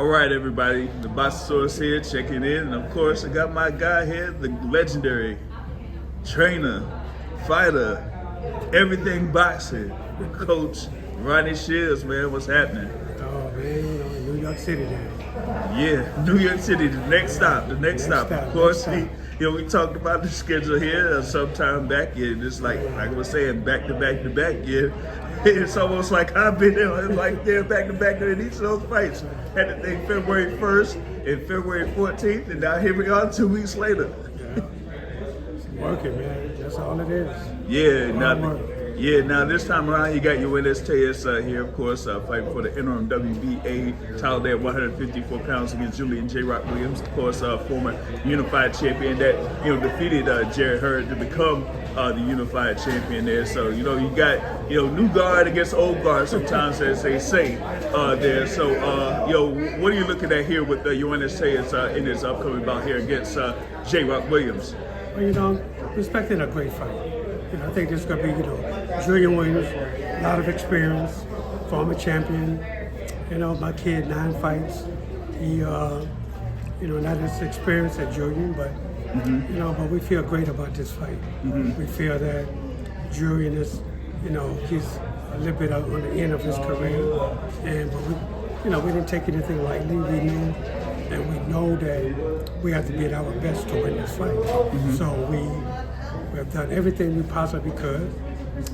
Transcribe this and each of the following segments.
right, everybody, the Boxosaurus here checking in, and of course I got my guy here, the legendary trainer, fighter, everything boxing, Coach Ronnie Shields. Man, what's happening? Oh man, New York City there. Yeah, New York City, the next stop. Of course, we talked about the schedule here sometime back, and it's like I was saying, back to back to back. Yeah, it's almost like I've been there, like back to back in each of those fights. Had to think February 1st and February 14th, and now here we are 2 weeks later. Yeah. It's working, man. That's all it is. Yeah, now this time around you got Yoenis Tellez here, of course, fighting for the Interim WBA title there, 154 pounds against Julian J-Rock Williams, of course, former unified champion that defeated Jared Hurd to become the unified champion there. So you got new guard against old guard sometimes, as they say there. So what are you looking at here with Yoenis Tellez in his upcoming bout here against J-Rock Williams? Well, expecting a great fight. I think this is going to be, Julian Williams, a lot of experience, former champion. My kid, 9 fights. He, not as experienced as Julian, but, but we feel great about this fight. We feel that Julian is, he's a little bit on the end of his career. But we didn't take anything lightly. We knew, and we know that we have to be at our best to win this fight. So we have done everything we possibly could,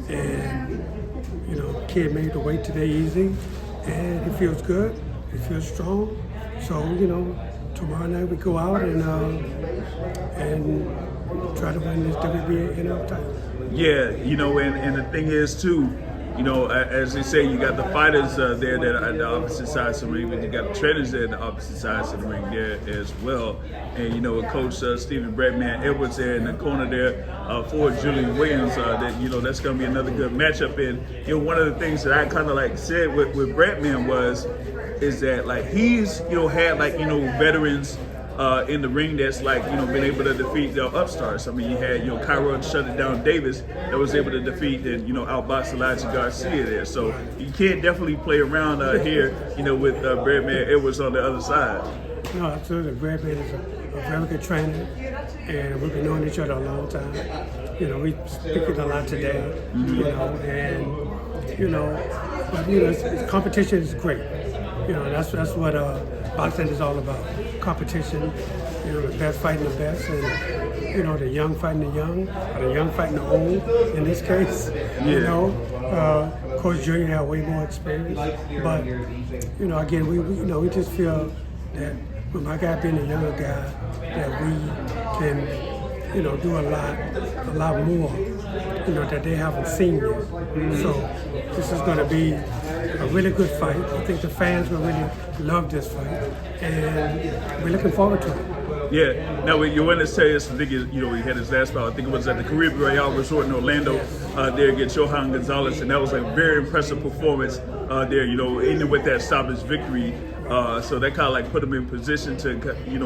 and kid made the weight today easy, and he feels good, he feels strong. So tomorrow night we go out and try to win this WBA interim title. Yeah, and the thing is too, as they say, you got the fighters there that are at the opposite sides of the ring, but you got the trainers there at the opposite sides of the ring there as well. And with Coach Stephen Breadman Edwards there in the corner there for Julian Williams, that's going to be another good matchup. And one of the things that I kind of said with Breadman is that he's had veterans in the ring that's been able to defeat the upstarts. I mean, you had Cairo shut it down Davis that was able to defeat and outbox Elijah Garcia there. So you can't definitely play around here with Breadman Edwards on the other side. No, absolutely. Breadman is a very good trainer, and we've been knowing each other a long time. We speaking a lot today. But competition is great. That's what boxing is all about. Competition, the best fighting the best, and the young fighting the young, or the young fighting the old. In this case, Coach Julian had way more experience, but again, we just feel that with my guy being a younger guy, that we can do a lot more, that they haven't seen yet. So this is going to be a really good fight. I think the fans will really love this fight, and we're looking forward to it. Yeah. Now, with Yoenis Tellez, I think he had his last bout. I think it was at the Caribbean Royale Resort in Orlando there against Johan Gonzalez, and that was a very impressive performance there. Ending with that stoppage victory. So that kind of put him in position to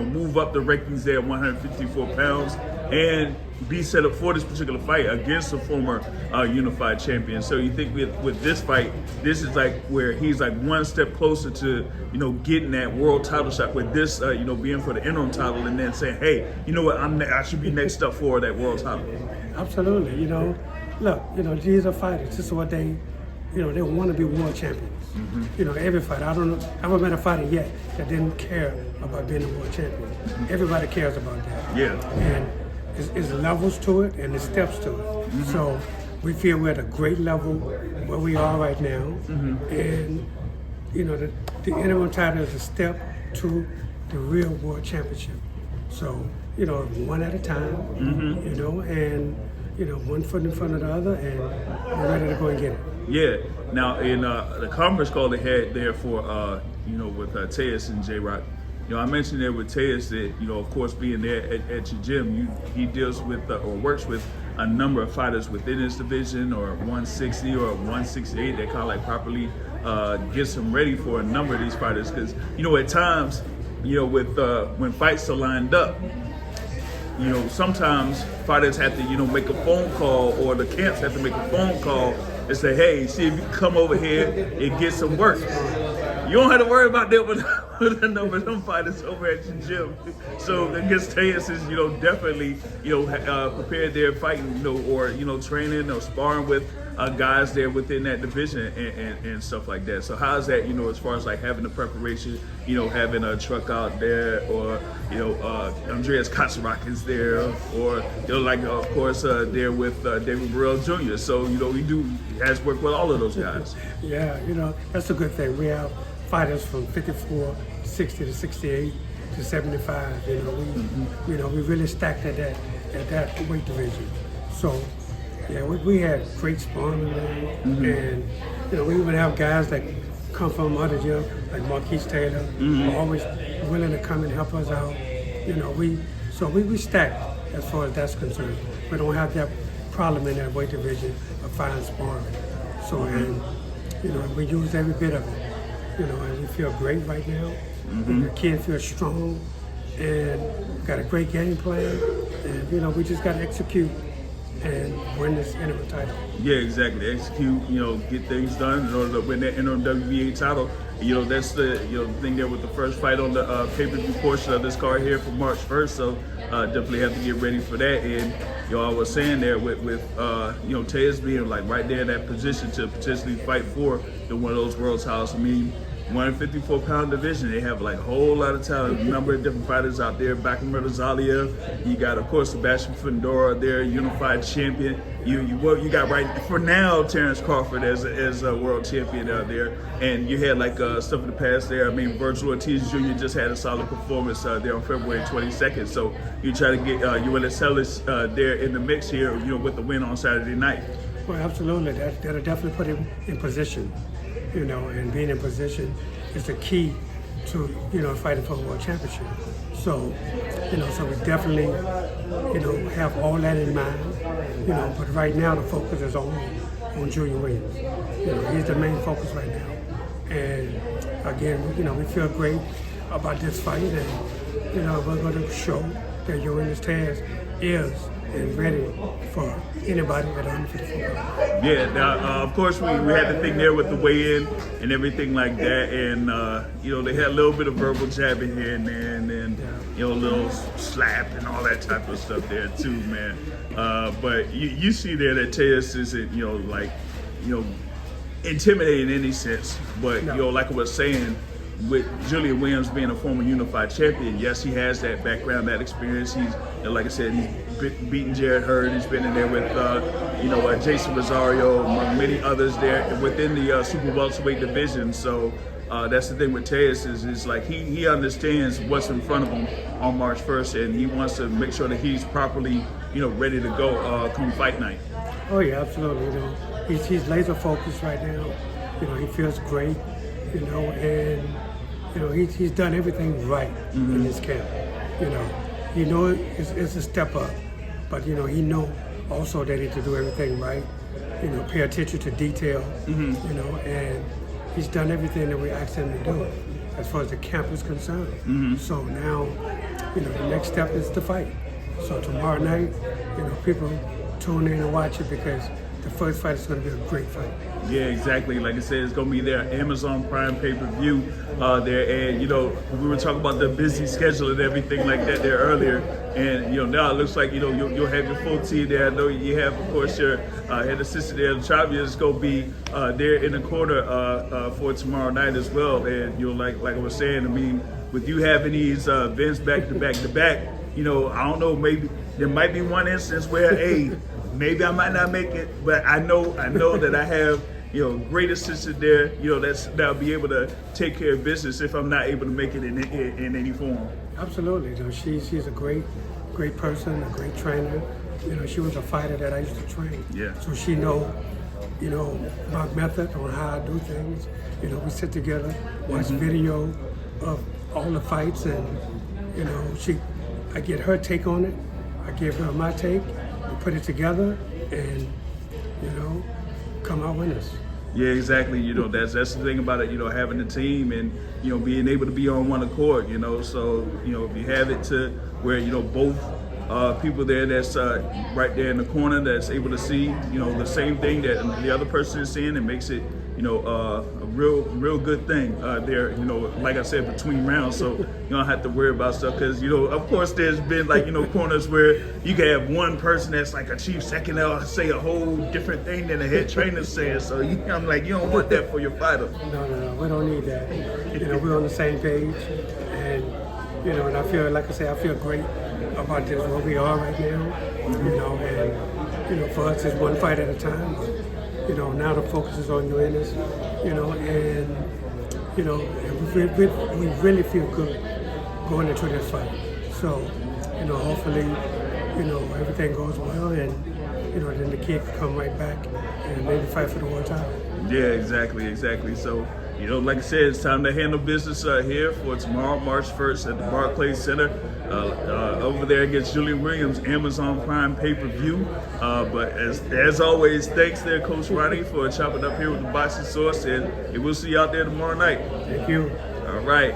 move up the rankings there at 154 pounds and be set up for this particular fight against a former unified champion. So you think with this fight, this is where he's one step closer to getting that world title shot, with this being for the interim title, and then saying, hey, you know what, I should be next up for that world title. Absolutely. Look, these are fighters. This is what they want to be world champions. Every fighter. I haven't met a fighter yet that didn't care about being a world champion. Everybody cares about that. Yeah. And it's levels to it and the steps to it. So we feel we're at a great level where we are right now. And the interim title is a step to the real world championship. So one at a time. And one foot in front of the other, and we're ready to go and get it. Yeah. Now, in the conference call they had there for, with Tellez and J-Rock, I mentioned there with Tellez that, of course, being there at your gym, he deals with or works with a number of fighters within his division, or 160 or 168, that kind of properly gets him ready for a number of these fighters. Because, at times, with when fights are lined up, sometimes fighters have to, make a phone call, or the camps have to make a phone call and say, hey, see if you can come over here and get some work. you don't have to worry about that with a number of them fighters over at your gym. So against Tellez is, definitely, prepared there fighting, or, training or sparring with guys there within that division and stuff like that. So how's that, as far as like having the preparation, having a truck out there, or, Andreas Kaczmarek is there, or, of course, there with David Burrell Jr. So, he has worked with all of those guys. Yeah, that's a good thing. We have fighters from 54, 60 to 68 to 75. We really stacked at that weight division. So, yeah, we had great sparring, and we even have guys that come from other gyms, like Yoenis Tellez, who are always willing to come and help us out. We stacked as far as that's concerned. We don't have that problem in that weight division of fine sparring. So, and we use every bit of it. And we feel great right now. The kids feel strong, and got a great game plan. And we just got to execute and win this interim title. Yeah, exactly. Execute, get things done in order to win that interim WBA title. That's the thing there with the first fight on the pay-per-view portion of this card here for March 1st. So definitely have to get ready for that. And I was saying there with Tellez being like right there in that position to potentially fight for one of those world titles. 154-pound division, they have like a whole lot of talent, a number of different fighters out there. Bakim Zalia, you got of course Sebastian Fundora there, unified champion. You got right for now Terrence Crawford as a world champion out there, and you had like stuff in the past there. Virgil Ortiz Jr. just had a solid performance there on February 22nd. So you try to get Yoenis Tellez there in the mix here, with the win on Saturday night. Well, absolutely, that'll definitely put him in position. And being in position is the key to, fighting for a world championship. So, so we definitely, have all that in mind, but right now the focus is on Julian Williams. He's the main focus right now. And again, we feel great about this fight, and, we're going to show that Yoenis Tellez is and ready for anybody at 154 pounds. Yeah, now, of course, we had the thing there with the weigh-in and everything like that, and they had a little bit of verbal jabbing here and there, and then a little slap and all that type of stuff there too, man. But you see there that Tellez isn't intimidating in any sense, but like I was saying, with Julian Williams being a former unified champion, yes, he has that background, that experience. He's, like I said, he's beaten Jared Hurd. He's been in there with, Jason Rosario, among many others there within the super welterweight division. So that's the thing with Tellez is like he understands what's in front of him on March 1st, and he wants to make sure that he's properly, ready to go come fight night. Oh yeah, absolutely. He's laser focused right now. He feels great. And he's done everything right in this camp. It's a step up, but he know also that he to do everything right. Pay attention to detail. And he's done everything that we asked him to do as far as the camp is concerned. So now, the next step is the fight. So tomorrow night, people tune in and watch it because the first fight is going to be a great fight. Yeah, exactly. Like I said, it's going to be their Amazon Prime pay-per-view there. And, we were talking about the busy schedule and everything like that there earlier. And, now it looks like, you'll have your full team there. I know you have, of course, your head assistant there. Travia is going to be there in the corner for tomorrow night as well. And, like I was saying, with you having these events back-to-back, I don't know, maybe there might be one instance where, hey, maybe I might not make it, but I know that I have, great assistant there, that'll be able to take care of business if I'm not able to make it in any form. Absolutely. She's a great person, a great trainer. She was a fighter that I used to train. Yeah. So she know my method on how I do things. We sit together, watch video of all the fights, and I get her take on it. I give her my take. We put it together, and come out winners. Yeah, exactly. That's the thing about it. Having a team and being able to be on one accord. So if you have it to where both people there that's right there in the corner that's able to see the same thing that the other person is seeing, it makes it a real good thing there. Like I said, between rounds, so you don't have to worry about stuff because of course there's been corners where you can have one person that's like a chief second, they'll say a whole different thing than the head trainer says. So I'm like, you don't want that for your fighter. No, we don't need that. We're on the same page, and and I feel, like I say, I feel great about this where we are right now. And for us, it's one fight at a time. Now the focus is on Yoenis, and we really feel good going into this fight. So, hopefully, everything goes well, and then the kid can come right back and maybe fight for the world title. Yeah, exactly. So, like I said, it's time to handle business here for tomorrow, March 1st at the Barclays Center. Over there against Julian Williams, Amazon Prime pay-per-view. But as always, thanks there, Coach Ronnie, for chopping up here with the Boxing Source, and we'll see you out there tomorrow night. Thank you. All right.